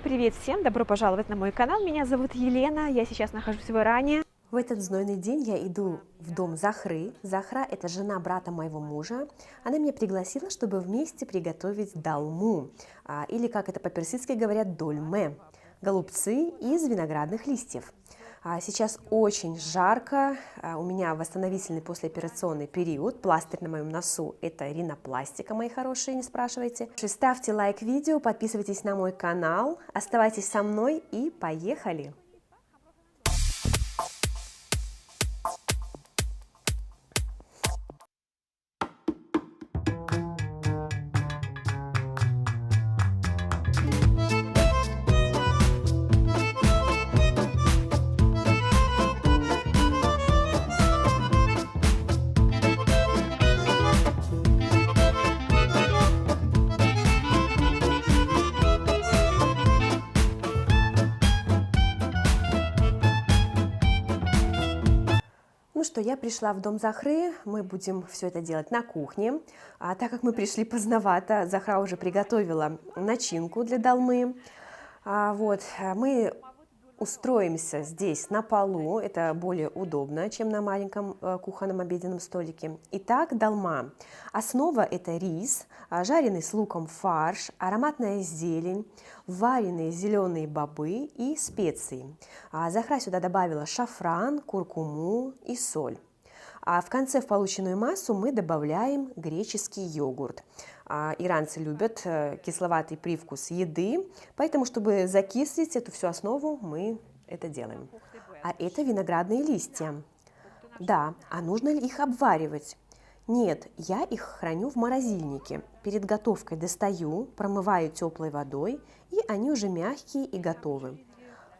Привет всем, добро пожаловать на мой канал, меня зовут Елена, я сейчас нахожусь в Иране. В этот знойный день я иду в дом Захры. Захра– это жена брата моего мужа. Она меня пригласила, чтобы вместе приготовить далму, или, как это по-персидски говорят, дольме, голубцы из виноградных листьев. Сейчас очень жарко, у меня восстановительный послеоперационный период, пластырь на моем носу – это ринопластика, мои хорошие, не спрашивайте. Ставьте лайк видео, подписывайтесь на мой канал, оставайтесь со мной и поехали! Ну что, я пришла в дом Захры, мы будем все это делать на кухне. Так как мы пришли поздновато, Захра уже приготовила начинку для долмы. Мы устроимся здесь на полу, это более удобно, чем на маленьком кухонном обеденном столике. Итак, долма. Основа – это рис, жареный с луком фарш, ароматная зелень, вареные зеленые бобы и специи. Захра сюда добавила шафран, куркуму и соль. А в конце в полученную массу мы добавляем греческий йогурт. Иранцы любят кисловатый привкус еды, поэтому, чтобы закислить эту всю основу, мы это делаем. А это виноградные листья. Да, а нужно ли их обваривать? Нет, я их храню в морозильнике. Перед готовкой достаю, промываю теплой водой, и они уже мягкие и готовы.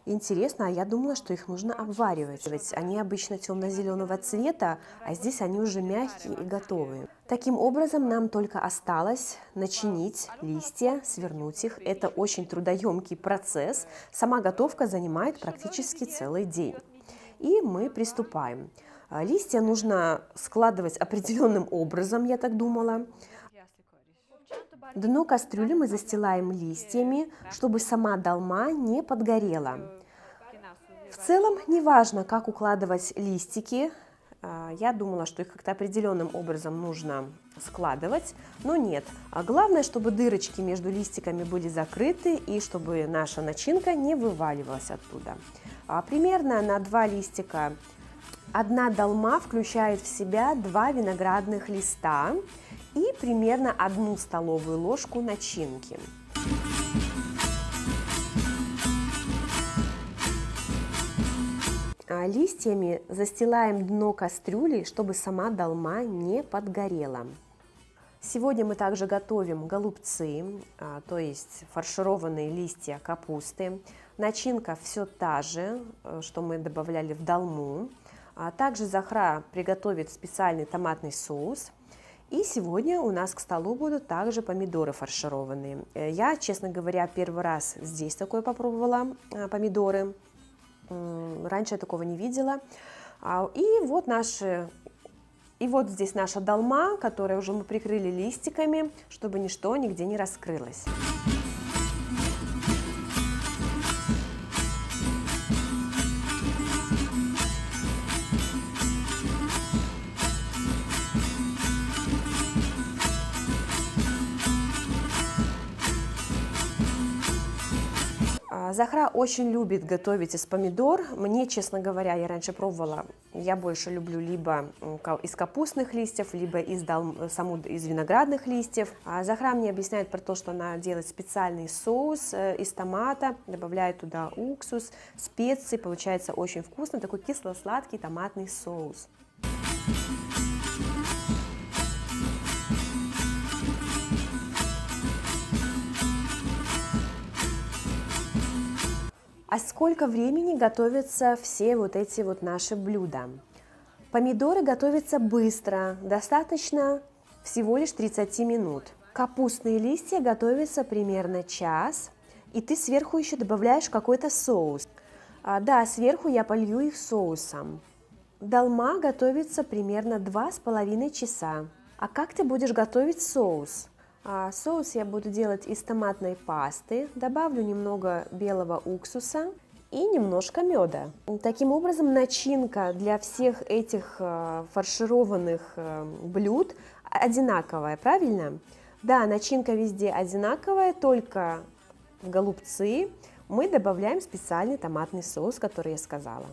Интересно, а я думала, что их нужно обваривать. Ведь они обычно темно-зеленого цвета, а здесь они уже мягкие и готовые. Таким образом, нам только осталось начинить листья, свернуть их. Это очень трудоемкий процесс. Сама готовка занимает практически целый день. И мы приступаем. Листья нужно складывать определенным образом, я так думала. Дно кастрюли мы застилаем листьями, чтобы сама долма не подгорела. В целом, не важно, как укладывать листики. Я думала, что их как-то определенным образом нужно складывать, но нет. Главное, чтобы дырочки между листиками были закрыты и чтобы наша начинка не вываливалась оттуда. Примерно на 2 листика одна долма включает в себя 2 виноградных листа и примерно 1 столовую ложку начинки. Листьями застилаем дно кастрюли, чтобы сама долма не подгорела. Сегодня мы также готовим голубцы, то есть фаршированные листья капусты. Начинка все та же, что мы добавляли в долму. Также Захра приготовит специальный томатный соус. И сегодня у нас к столу будут также помидоры фаршированные. Я, честно говоря, первый раз здесь такое попробовала, помидоры. Раньше я такого не видела. И вот здесь наша долма, которую уже мы прикрыли листиками, чтобы ничто нигде не раскрылось. Захра очень любит готовить из помидор. Мне, честно говоря, я раньше пробовала, я больше люблю либо из капустных листьев, либо из виноградных листьев. Захра мне объясняет про то, что она делает специальный соус из томата, добавляет туда уксус, специи, получается очень вкусно, такой кисло-сладкий томатный соус. А сколько времени готовятся все вот эти вот наши блюда? Помидоры готовятся быстро, достаточно всего лишь 30 минут. Капустные листья готовятся примерно час, и ты сверху еще добавляешь какой-то соус. Да, сверху я полью их соусом. Долма готовится примерно 2,5 часа. А как ты будешь готовить соус? Соус я буду делать из томатной пасты, добавлю немного белого уксуса и немножко меда. Таким образом, начинка для всех этих фаршированных блюд одинаковая, правильно? Да, начинка везде одинаковая, только в голубцы мы добавляем специальный томатный соус, который я сказала.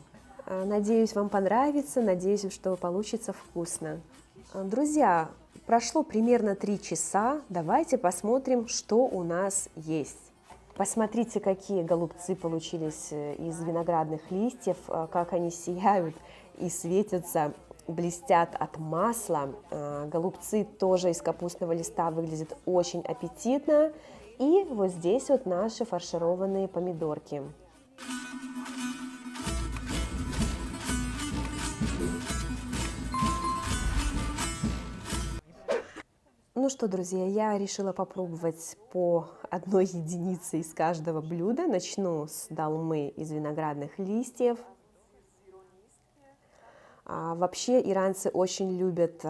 Надеюсь, вам понравится, надеюсь, что получится вкусно. Друзья, прошло примерно 3 часа, давайте посмотрим, что у нас есть. Посмотрите, какие голубцы получились из виноградных листьев, как они сияют и светятся, блестят от масла. Голубцы тоже из капустного листа выглядят очень аппетитно. И вот здесь вот наши фаршированные помидорки. Ну что, друзья, я решила попробовать по одной единице из каждого блюда. Начну с долмы из виноградных листьев. Вообще иранцы очень любят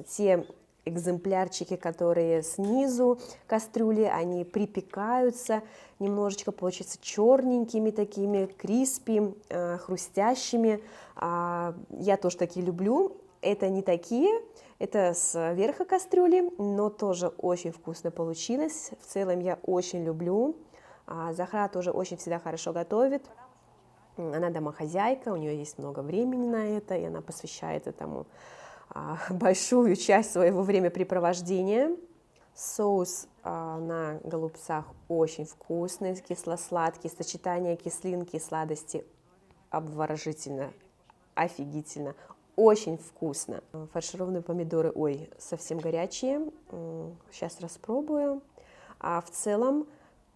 те экземплярчики, которые снизу кастрюли, они припекаются, немножечко получаются черненькими такими, криспи, хрустящими. Я тоже такие люблю. Это не такие, это с верха кастрюли, но тоже очень вкусно получилось. В целом я очень люблю. Захра тоже очень всегда хорошо готовит. Она домохозяйка, у нее есть много времени на это, и она посвящает этому большую часть своего времяпрепровождения. Соус на голубцах очень вкусный, кисло-сладкий, сочетание кислинки и сладости обворожительно, офигительно, очень вкусно. Фаршированные помидоры, ой, совсем горячие, сейчас распробую. А в целом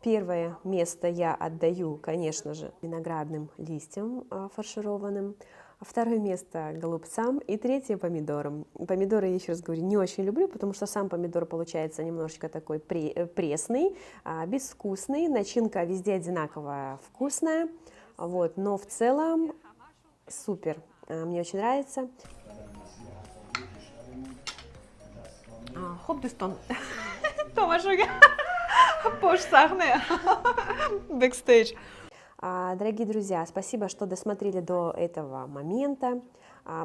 первое место я отдаю, конечно же, виноградным листьям фаршированным. Второе место голубцам и третье помидорам. Помидоры, я еще раз говорю, не очень люблю, потому что сам помидор получается немножечко такой пресный, безвкусный. Начинка везде одинаковая, вкусная, вот, но в целом супер. Мне очень нравится. Хоп, Дустон. Томашуга. Пош сахне. Бэкстейдж. Дорогие друзья, спасибо, что досмотрели до этого момента.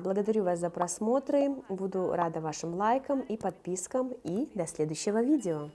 Благодарю вас за просмотры. Буду рада вашим лайкам и подпискам. И до следующего видео.